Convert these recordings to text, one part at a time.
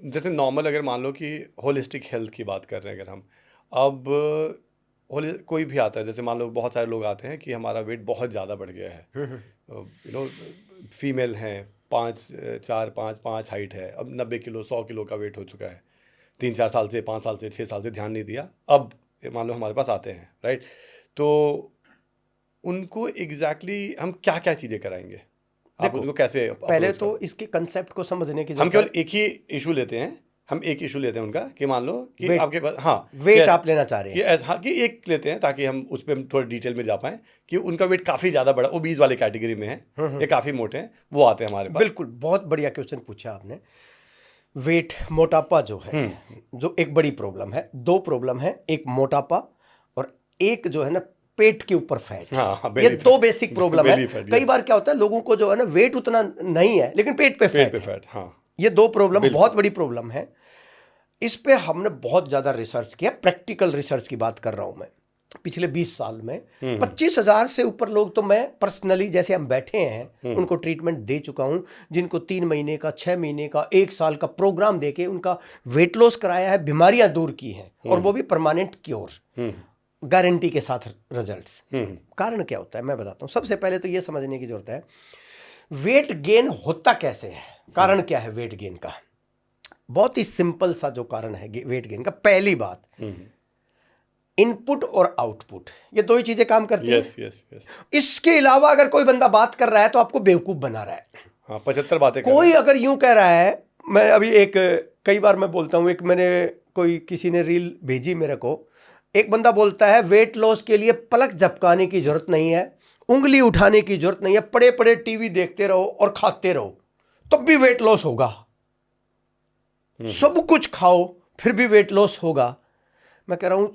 जैसे नॉर्मल अगर मान लो कि होलिस्टिक हेल्थ की बात कर रहे हैं अगर हम, अब कोई भी आता है, जैसे मान लो बहुत सारे लोग आते हैं कि हमारा वेट बहुत ज़्यादा बढ़ गया है, यू नो, फीमेल हैं, 5'4" 5'5" हाइट है, अब 90 किलो 100 किलो का वेट हो चुका है, 3-4 साल से, 5 साल से, 6 साल से ध्यान नहीं दिया, अब मान लो हमारे पास आते हैं, राइट? तो उनको एग्जैक्टली हम क्या क्या चीज़ें कराएंगे? आप देखो, उनको कैसे पहले approach तो करें? इसके कंसेप्ट को समझने की हम जरूरत केवल है। एक ही इशू लेते हैं, हम एक इशू लेते हैं उनका कि मान लो कि वेट, आपके पास, हाँ, वेट आप लेना चाह रहे कि हैं। हाँ, कि एक लेते हैं ताकि हम उस पर थोड़ा डिटेल में जा पाएं कि उनका वेट काफ़ी ज़्यादा बड़ा, ओबीज वाले कैटेगरी में है, ये काफ़ी मोटे हैं, वो आते हैं हमारे पास। बिल्कुल, बहुत बढ़िया क्वेश्चन पूछा आपने। वेट, मोटापा जो है, जो एक बड़ी प्रॉब्लम है, दो प्रॉब्लम है, एक मोटापा और एक जो है ना पेट के ऊपर फैट। हाँ, ये belly दो fat, बेसिक प्रॉब्लम है। belly fat, कई yes, बार क्या होता है, लोगों को जो है ना वेट उतना नहीं है लेकिन पेट पे पेट फैट पे है। फैट, हाँ, ये दो प्रॉब्लम बिल्कुल, बहुत बड़ी प्रॉब्लम है। इस पे हमने बहुत ज्यादा रिसर्च किया, प्रैक्टिकल रिसर्च की बात कर रहा हूं मैं। पिछले 20 साल में 25,000 से ऊपर लोग तो मैं पर्सनली, जैसे हम बैठे हैं, उनको ट्रीटमेंट दे चुका हूं, जिनको 3 महीने का, 6 महीने का, 1 साल का प्रोग्राम देके उनका वेट लॉस कराया है, बीमारियां दूर की हैं, और वो भी परमानेंट क्योर, गारंटी के साथ रिजल्ट्स। कारण क्या होता है मैं बताता हूं। सबसे पहले तो ये समझने की जरूरत है वेट गेन होता कैसे है, कारण क्या है वेट गेन का। बहुत ही सिंपल सा जो कारण है वेट गेन का, पहली बात, इनपुट और आउटपुट, ये दो ही चीजें काम करती हैं। Yes yes yes. इसके अलावा अगर कोई बंदा बात कर रहा है तो आपको बेवकूफ बना रहा है। हाँ, 75 बातें कर रहे कोई हैं। अगर यूं कह रहा है, मैं अभी एक, कई बार मैं बोलता हूं, एक मैंने कोई किसी ने रील भेजी मेरे को, एक बंदा बोलता है वेट लॉस के लिए पलक झपकाने की जरूरत नहीं है, उंगली उठाने की जरूरत नहीं है, पड़े पड़े टीवी देखते रहो और खाते रहो तब भी वेट लॉस होगा, सब कुछ खाओ फिर भी वेट लॉस होगा। मैं कह रहा हूं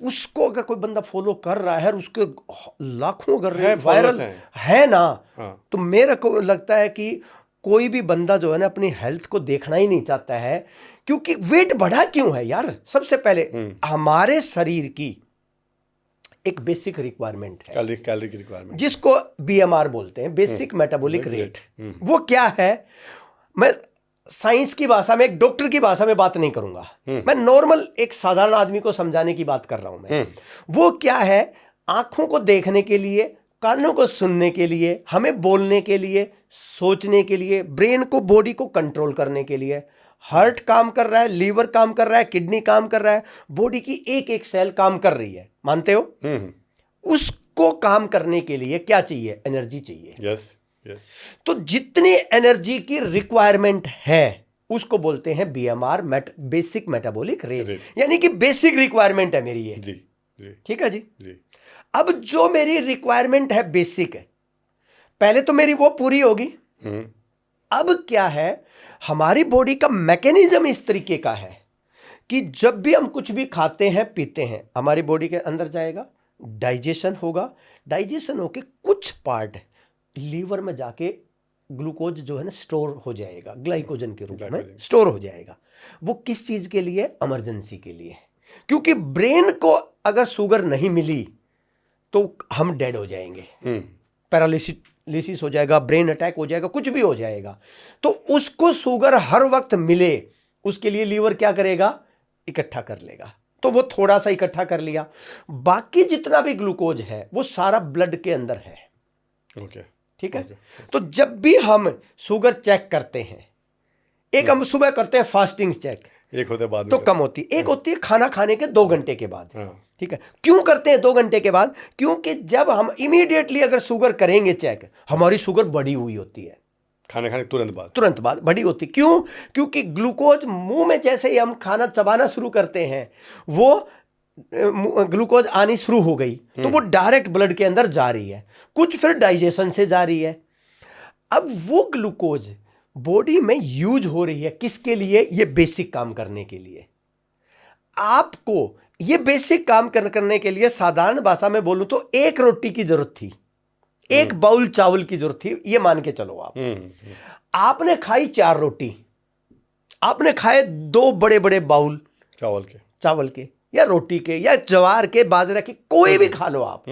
उसको अगर कोई बंदा फॉलो कर रहा है और उसके लाखों अगर है, वायरल followers हैं। है ना, हाँ, तो मेरे को लगता है कि कोई भी बंदा जो है ना अपनी हेल्थ को देखना ही नहीं चाहता है। क्योंकि वेट बढ़ा क्यों है यार? सबसे पहले हमारे शरीर की एक बेसिक रिक्वायरमेंट है, कैलोरी की रिक्वायरमेंट, जिसको बीएमआर बोलते हैं, बेसिक मेटाबॉलिक रेट। वो क्या है? मैं साइंस की भाषा में, एक डॉक्टर की भाषा में बात नहीं करूंगा, मैं नॉर्मल एक साधारण आदमी को समझाने की बात कर रहा हूं मैं। वो क्या है? आंखों को देखने के लिए, कानों को सुनने के लिए, हमें बोलने के लिए, सोचने के लिए, ब्रेन को, बॉडी को कंट्रोल करने के लिए, हार्ट काम कर रहा है, लीवर काम कर रहा है, किडनी काम कर रहा है, बॉडी की एक एक सेल काम कर रही है, मानते हो? उसको काम करने के लिए क्या चाहिए? एनर्जी चाहिए। Yes yes. तो जितनी एनर्जी की रिक्वायरमेंट है उसको बोलते हैं बीएमआर, बेसिक मेटाबॉलिक रेट, यानी कि बेसिक रिक्वायरमेंट है मेरी ये। जी जी, ठीक है जी। जी। अब जो मेरी रिक्वायरमेंट है बेसिक है, पहले तो मेरी वो पूरी होगी। अब क्या है, हमारी बॉडी का मैकेनिज्म इस तरीके का है कि जब भी हम कुछ भी खाते हैं पीते हैं, हमारी बॉडी के अंदर जाएगा, डाइजेशन होगा, डाइजेशन होके कुछ पार्ट लीवर में जाके ग्लूकोज जो है ना स्टोर हो जाएगा, ग्लाइकोजन के रूप में स्टोर हो जाएगा। वो किस चीज के लिए? इमरजेंसी के लिए। क्योंकि ब्रेन को अगर शुगर नहीं मिली तो हम डेड हो जाएंगे, पैरालिसिस हो जाएगा, ब्रेन अटैक हो जाएगा, कुछ भी हो जाएगा। तो उसको शुगर हर वक्त मिले, उसके लिए लीवर क्या करेगा? इकट्ठा कर लेगा। तो वो थोड़ा सा इकट्ठा कर लिया, बाकी जितना भी ग्लूकोज है वो सारा ब्लड के अंदर है। ओके, ठीक है। तो जब भी हम शुगर चेक करते हैं, एक हम सुबह करते हैं फास्टिंग चेक, एक होते बाद तो कम होती, एक होती है खाना खाने के 2 घंटे के बाद। ठीक है। क्यों करते हैं 2 घंटे के बाद? क्योंकि जब हम इमीडिएटली अगर शुगर करेंगे चेक, हमारी शुगर बढ़ी हुई होती है, खाने खाने तुरंत बाद बढ़ी होती। क्यों? क्योंकि ग्लूकोज मुंह में जैसे ही हम खाना चबाना शुरू करते हैं, वो ग्लूकोज आनी शुरू हो गई, तो वो डायरेक्ट ब्लड के अंदर जा रही है, कुछ फिर डाइजेशन से जा रही है। अब वो ग्लूकोज बॉडी में यूज हो रही है किसके लिए? ये बेसिक काम करने के लिए। आपको ये बेसिक काम करने के लिए, साधारण भाषा में बोलूं तो, एक रोटी की जरूरत थी, एक बाउल चावल की जरूरत थी, ये मान के चलो आप। आपने खाई 4 रोटी, आपने खाए 2 बड़े बड़े बाउल चावल के, या रोटी के या ज्वार के बाजरा के, कोई भी खा लो आप,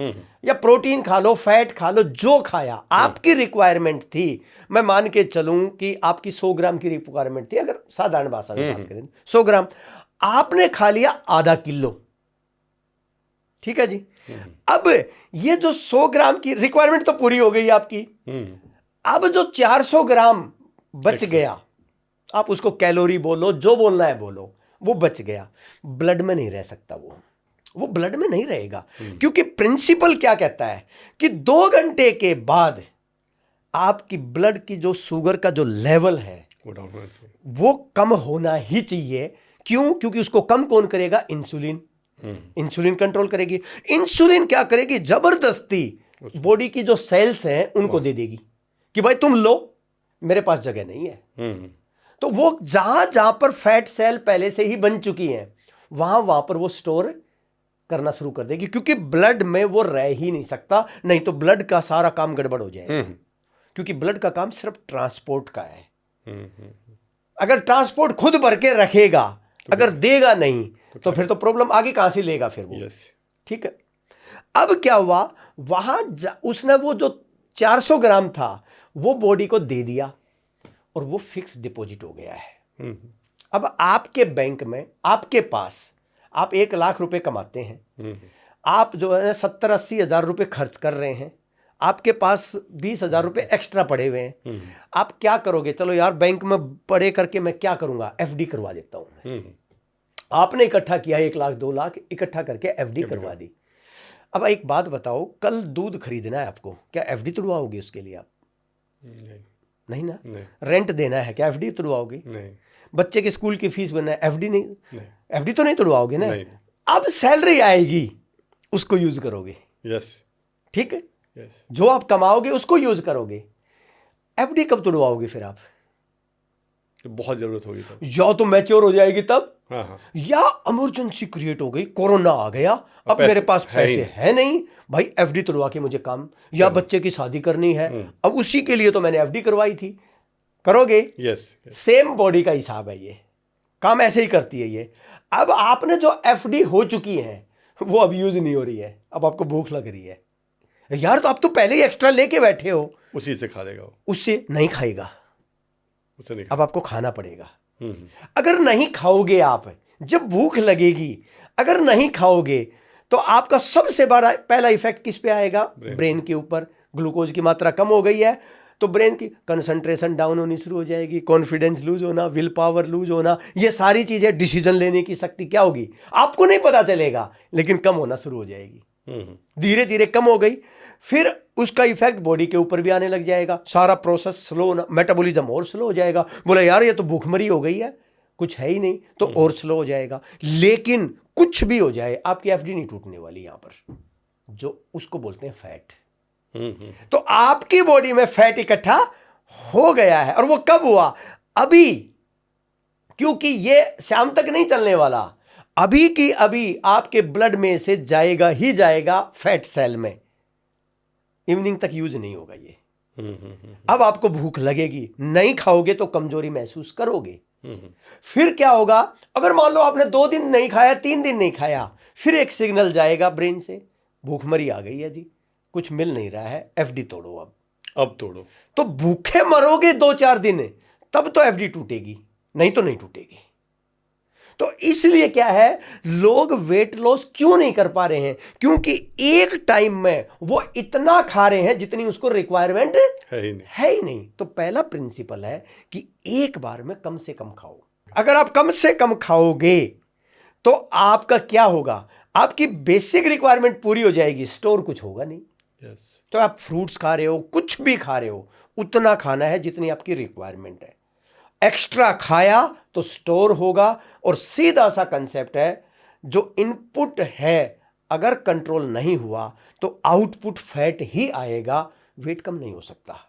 या प्रोटीन खा लो, फैट खा लो, जो खाया आपकी रिक्वायरमेंट थी। मैं मान के चलूं कि आपकी 100 ग्राम की रिक्वायरमेंट थी, अगर साधारण भाषा में बात करें 100 ग्राम, आपने खा लिया आधा किलो, ठीक है जी। अब ये जो 100 ग्राम की रिक्वायरमेंट तो पूरी हो गई आपकी, अब जो 400 ग्राम बच गया, आप उसको कैलोरी बोलो, जो बोलना है बोलो, वो बच गया, ब्लड में नहीं रह सकता, वो ब्लड में नहीं रहेगा। क्योंकि प्रिंसिपल क्या कहता है कि 2 घंटे के बाद आपकी ब्लड की जो शुगर का जो लेवल है वो कम होना ही चाहिए। क्यों? क्योंकि उसको कम कौन करेगा? इंसुलिन। इंसुलिन कंट्रोल करेगी। इंसुलिन क्या करेगी? जबरदस्ती बॉडी की जो सेल्स हैं उनको दे देगी कि भाई तुम लो, मेरे पास जगह नहीं है। तो वो जहां जहां पर फैट सेल पहले से ही बन चुकी हैं वहां पर वो स्टोर करना शुरू कर देगी, क्योंकि ब्लड में वो रह ही नहीं सकता, नहीं तो ब्लड का सारा काम गड़बड़ हो जाएगा। क्योंकि ब्लड का काम सिर्फ ट्रांसपोर्ट का है। अगर ट्रांसपोर्ट खुद भर के रखेगा, अगर देगा नहीं तो फिर तो प्रॉब्लम आगे कहां से लेगा फिर वो। ठीक है। अब क्या हुआ, वहां उसने वो जो 400 ग्राम था वो बॉडी को दे दिया और वो फिक्स डिपॉजिट हो गया है। अब आपके बैंक में, आपके पास, आप 1 लाख रुपए कमाते हैं, आप जो है 70-80 हज़ार रुपए खर्च कर रहे हैं, आपके पास 20 हज़ार रुपए एक्स्ट्रा पड़े हुए हैं, आप क्या करोगे? चलो यार बैंक में पड़े करके मैं क्या करूंगा, एफडी करवा देता हूं। आपने इकट्ठा किया 1 लाख 2 लाख इकट्ठा करके एफडी करवा दी। अब एक बात बताओ, कल दूध खरीदना है आपको, क्या एफडी तुड़वाओगे उसके लिए आप? नहीं ना। रेंट देना है, क्या एफडी तुड़वाओगे? नहीं। बच्चे के स्कूल की फीस भरना है, एफडी नहीं। एफडी तो नहीं तुड़वाओगे ना। अब सैलरी आएगी उसको यूज करोगे। यस, ठीक है। जो आप कमाओगे उसको यूज करोगे। एफडी कब तुड़वाओगे फिर आप? बहुत जरूरत होगी तब, या तो मैच्योर हो जाएगी तब, हाँ। या इमरजेंसी क्रिएट हो गई, कोरोना आ गया, अब मेरे पास पैसे है नहीं, भाई एफडी तुड़वा के मुझे काम, या बच्चे की शादी करनी है, अब उसी के लिए तो मैंने एफडी करवाई थी। करोगे? यस। सेम बॉडी का हिसाब है, ये काम ऐसे ही करती है ये। अब आपने जो एफडी हो चुकी है वो अब यूज नहीं हो रही है, अब आपको भूख लग रही है यार, तो आप तो पहले ही एक्स्ट्रा लेके बैठे हो, उसी से खा लेगा वो। उससे नहीं खाएगा, उससे नहीं। अब आपको खाना पड़ेगा। अगर नहीं खाओगे आप, जब भूख लगेगी, अगर नहीं खाओगे तो आपका सबसे बड़ा पहला इफेक्ट किस पे आएगा? ब्रेन के ऊपर। ग्लूकोज की मात्रा कम हो गई है तो ब्रेन की कंसंट्रेशन डाउन होनी शुरू हो जाएगी, कॉन्फिडेंस लूज होना, विल पावर लूज होना, ये सारी चीजें, डिसीजन लेने की शक्ति क्या होगी आपको नहीं पता चलेगा, लेकिन कम होना शुरू हो जाएगी। धीरे धीरे कम हो गई, फिर उसका इफेक्ट बॉडी के ऊपर भी आने लग जाएगा, सारा प्रोसेस स्लो होना, मेटाबॉलिज्म और स्लो हो जाएगा। बोला यार ये तो भूखमरी हो गई है, कुछ है ही नहीं, तो और स्लो हो जाएगा। लेकिन कुछ भी हो जाए आपकी एफडी नहीं टूटने वाली यहां पर, जो उसको बोलते हैं फैट। तो आपकी बॉडी में फैट इकट्ठा हो गया है, और वो कब हुआ? अभी, क्योंकि ये शाम तक नहीं चलने वाला, अभी की अभी आपके ब्लड में से जाएगा ही जाएगा फैट सेल में, इवनिंग तक यूज नहीं होगा ये। अब आपको भूख लगेगी, नहीं खाओगे तो कमजोरी महसूस करोगे। फिर क्या होगा? अगर मान लो आपने 2 दिन नहीं खाया, 3 दिन नहीं खाया, फिर एक सिग्नल जाएगा ब्रेन से, भूखमरी आ गई है जी, कुछ मिल नहीं रहा है, एफडी तोड़ो। अब तोड़ो तो भूखे मरोगे 2-4 दिन, तब तो एफडी टूटेगी, नहीं तो नहीं टूटेगी। तो इसलिए क्या है, लोग वेट लॉस क्यों नहीं कर पा रहे हैं? क्योंकि एक टाइम में वो इतना खा रहे हैं जितनी उसको रिक्वायरमेंट है ही नहीं। तो पहला प्रिंसिपल है कि एक बार में कम से कम खाओ। अगर आप कम से कम खाओगे तो आपका क्या होगा? आपकी बेसिक रिक्वायरमेंट पूरी हो जाएगी, स्टोर कुछ होगा नहीं। तो आप फ्रूट्स खा रहे हो, कुछ भी खा रहे हो, उतना खाना है जितनी आपकी रिक्वायरमेंट है। एक्स्ट्रा खाया तो स्टोर होगा, और सीधा सा कंसेप्ट है, जो इनपुट है अगर कंट्रोल नहीं हुआ तो आउटपुट फैट ही आएगा, वेट कम नहीं हो सकता।